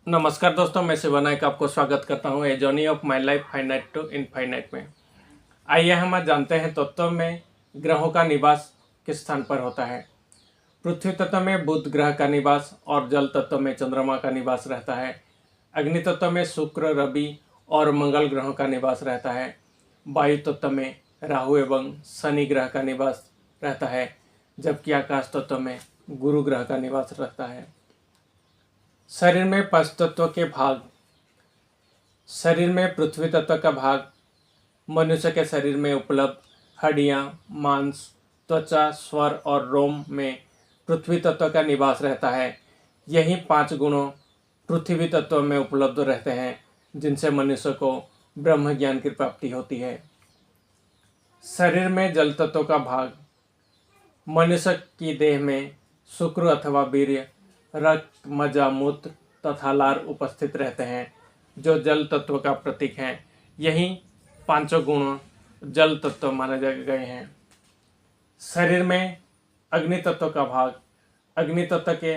नमस्कार दोस्तों, मैं शिव नायक आपको स्वागत करता हूँ a journey of my life finite to infinite में। आइए हम आज जानते हैं तत्व में ग्रहों का निवास किस स्थान पर होता है। पृथ्वी तत्व में बुध ग्रह का निवास और जल तत्व में चंद्रमा का निवास रहता है। अग्नि तत्व में शुक्र, रवि और मंगल ग्रहों का निवास रहता है। वायु तत्व में राहु एवं शनि ग्रह का निवास रहता है, जबकि आकाश तत्व में गुरु ग्रह का निवास रहता है। शरीर में पंच तत्व के भाग। शरीर में पृथ्वी तत्व का भाग। मनुष्य के शरीर में उपलब्ध हड्डियां, मांस, त्वचा, स्वर और रोम में पृथ्वी तत्व का निवास रहता है। यही 5 गुणों पृथ्वी तत्व में उपलब्ध रहते हैं, जिनसे मनुष्य को ब्रह्म ज्ञान की प्राप्ति होती है। शरीर में जल तत्व का भाग। मनुष्य की देह में शुक्र अथवा वीर्य, रक्त, मज्जा, मूत्र तथा लार उपस्थित रहते हैं, जो जल तत्व का प्रतीक हैं। यही 5 गुण जल तत्व माने गए हैं। शरीर में अग्नि तत्व का भाग। अग्नि तत्व के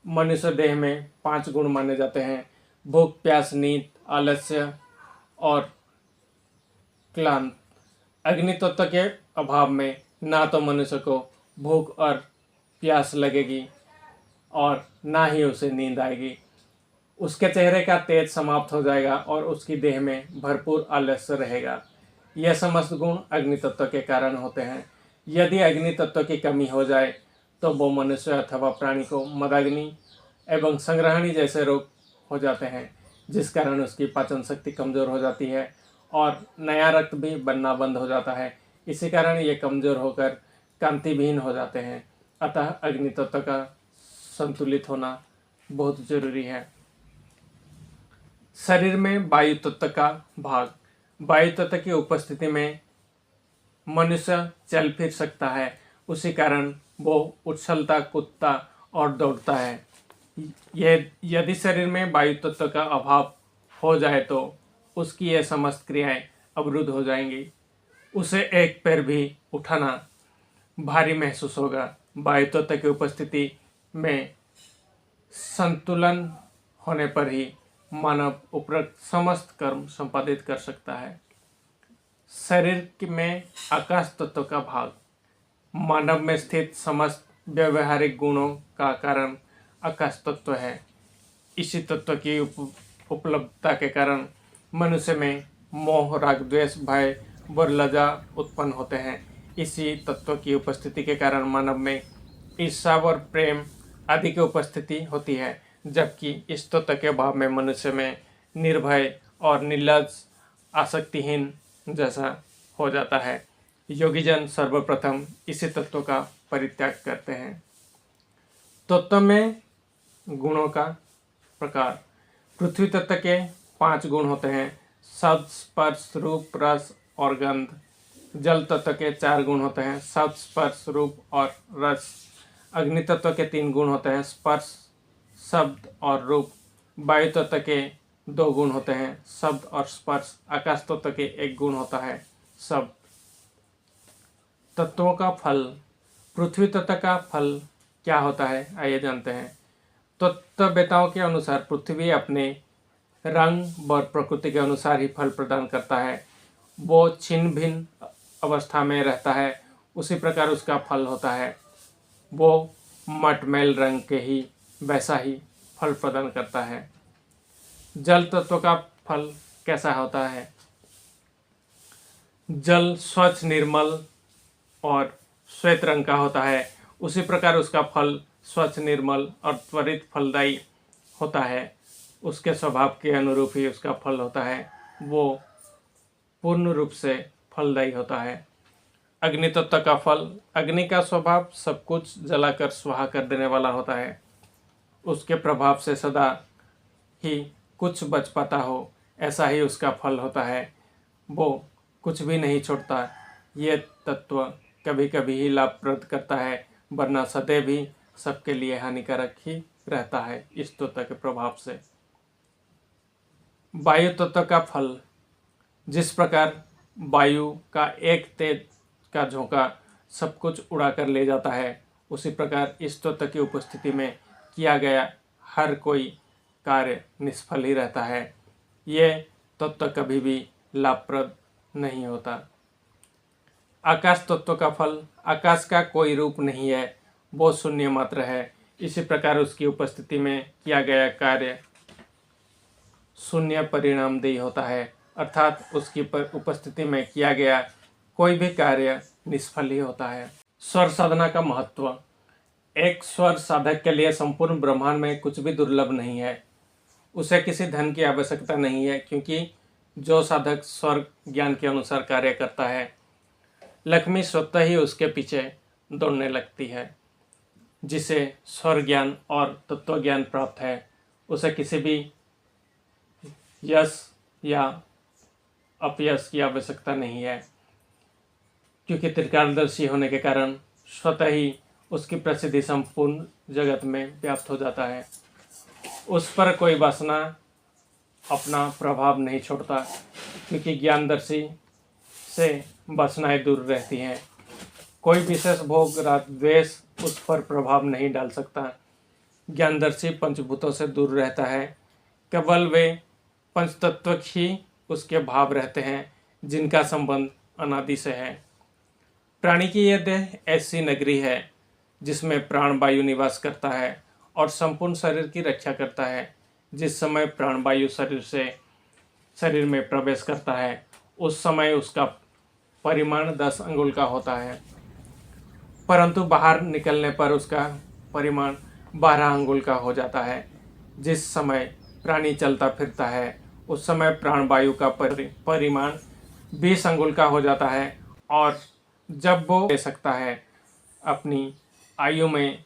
मनुष्य देह में 5 गुण माने जाते हैं: भूख, प्यास, नींद, आलस्य और क्लांत। अग्नि तत्व के अभाव में ना तो मनुष्य को भूख और प्यास लगेगी और ना ही उसे नींद आएगी। उसके चेहरे का तेज समाप्त हो जाएगा और उसकी देह में भरपूर आलस्य रहेगा। यह समस्त गुण अग्नि तत्व के कारण होते हैं। यदि अग्नि तत्व की कमी हो जाए तो वो मनुष्य अथवा प्राणी को मदाग्नि एवं संग्रहणी जैसे रोग हो जाते हैं, जिस कारण उसकी पाचन शक्ति कमज़ोर हो जाती है और नया रक्त भी बनना बंद हो जाता है। इसी कारण ये कमज़ोर होकर कांतिविहीन हो जाते हैं। अतः अग्नि तत्व का संतुलित होना बहुत जरूरी है। शरीर में वायु तत्व का भाग। वायु तत्व की उपस्थिति में मनुष्य चल फिर सकता है, उसी कारण वो उछलता, कूदता और दौड़ता है। यदि शरीर में वायु तत्व का अभाव हो जाए तो उसकी ये समस्त क्रियाएं अवरुद्ध हो जाएंगी। उसे एक पैर भी उठाना भारी महसूस होगा। वायु तत्व की उपस्थिति में संतुलन होने पर ही मानव उपरोक्त समस्त कर्म संपादित कर सकता है। शरीर में आकाश तत्व का भाग। मानव में स्थित समस्त व्यवहारिक गुणों का कारण आकाश तत्व है। इसी तत्व की उपलब्धता के कारण मनुष्य में मोह, राग, द्वेष, भय व लज्जा उत्पन्न होते हैं। इसी तत्व की उपस्थिति के कारण मानव में ईर्ष्या और प्रेम आदि की उपस्थिति होती है, जबकि इस तत्व के अभाव में मनुष्य में निर्भय और निर्लज्ज, आसक्तिहीन जैसा हो जाता है। योगीजन सर्वप्रथम इसी तत्व का परित्याग करते हैं। तत्व में गुणों का प्रकार। पृथ्वी तत्व के 5 गुण होते हैं: शब्द, स्पर्श, रूप, रस और गंध। जल तत्व के 4 गुण होते हैं: शब्द, स्पर्श, रूप और रस। अग्नि तत्व के 3 गुण होते हैं: स्पर्श, शब्द और रूप। वायु तत्व के 2 गुण होते हैं: शब्द और स्पर्श। आकाश तत्व के 1 गुण होता है: शब्द। तत्वों का फल। पृथ्वी तत्व का फल क्या होता है, आइए जानते हैं। तत्ववेताओं के अनुसार पृथ्वी अपने रंग और प्रकृति के अनुसार ही फल प्रदान करता है। वो छिन्न भिन्न अवस्था में रहता है, उसी प्रकार उसका फल होता है। वो मटमैल रंग के ही वैसा ही फल प्रदान करता है। जल तत्व का फल कैसा होता है? जल स्वच्छ, निर्मल और श्वेत रंग का होता है, उसी प्रकार उसका फल स्वच्छ, निर्मल और त्वरित फलदायी होता है। उसके स्वभाव के अनुरूप ही उसका फल होता है, वो पूर्ण रूप से फलदायी होता है। अग्नि तत्व का फल। अग्नि का स्वभाव सब कुछ जलाकर स्वाहा कर देने वाला होता है। उसके प्रभाव से सदा ही कुछ बच पाता हो, ऐसा ही उसका फल होता है। वो कुछ भी नहीं छोड़ता। ये तत्व कभी कभी ही लाभप्रद करता है, वरना सदैव ही सबके लिए हानिकारक ही रहता है इस तत्व के प्रभाव से। वायु तत्व का फल। जिस प्रकार वायु का एक तेज का झोंका सब कुछ उड़ा कर ले जाता है, उसी प्रकार इस तत्व की उपस्थिति में किया गया हर कोई कार्य निष्फल ही रहता है। ये तत्व कभी भी लाभप्रद नहीं होता। आकाश तत्व का फल आकाश का कोई रूप नहीं है, वो शून्य मात्र है। इसी प्रकार उसकी उपस्थिति में किया गया कार्य शून्य परिणामदेही होता है, अर्थात उसकी उपस्थिति में किया गया कोई भी कार्य निष्फल ही होता है। स्वर साधना का महत्व। एक स्वर साधक के लिए संपूर्ण ब्रह्मांड में कुछ भी दुर्लभ नहीं है। उसे किसी धन की आवश्यकता नहीं है, क्योंकि जो साधक स्वर ज्ञान के अनुसार कार्य करता है, लक्ष्मी स्वतः ही उसके पीछे दौड़ने लगती है। जिसे स्वर ज्ञान और तत्व ज्ञान प्राप्त है, उसे किसी भी यश या अपयश की आवश्यकता नहीं है, क्योंकि त्रिकालदर्शी होने के कारण स्वतः ही उसकी प्रसिद्धि संपूर्ण जगत में व्याप्त हो जाता है। उस पर कोई वासना अपना प्रभाव नहीं छोड़ता, क्योंकि ज्ञानदर्शी से वासनाएं दूर रहती हैं। कोई विशेष भोग राग द्वेष उस पर प्रभाव नहीं डाल सकता। ज्ञानदर्शी पंचभूतों से दूर रहता है। केवल वे पंचतत्व ही उसके भाव रहते हैं, जिनका संबंध अनादि से है। प्राणी की यह देह ऐसी नगरी है जिसमें प्राणवायु निवास करता है और संपूर्ण शरीर की रक्षा करता है। जिस समय प्राणवायु शरीर में प्रवेश करता है, उस समय उसका परिमाण 10 अंगुल का होता है, परंतु बाहर निकलने पर उसका परिमाण 12 अंगुल का हो जाता है। जिस समय प्राणी चलता फिरता है, उस समय प्राणवायु का परिमाण 20 अंगुल का हो जाता है, और जब वो ले सकता है, अपनी आयु में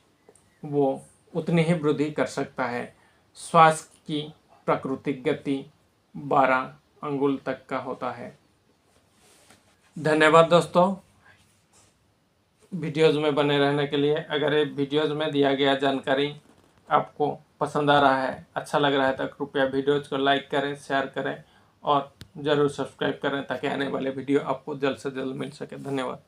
वो उतनी ही वृद्धि कर सकता है। श्वास की प्राकृतिक गति 12 अंगुल तक का होता है। धन्यवाद दोस्तों, वीडियोज़ में बने रहने के लिए। अगर ये वीडियोज़ में दिया गया जानकारी आपको पसंद आ रहा है, अच्छा लग रहा है, तो कृपया वीडियोज़ को लाइक करें, शेयर करें और ज़रूर सब्सक्राइब करें, ताकि आने वाले वीडियो आपको जल्द से जल्द मिल सके। धन्यवाद।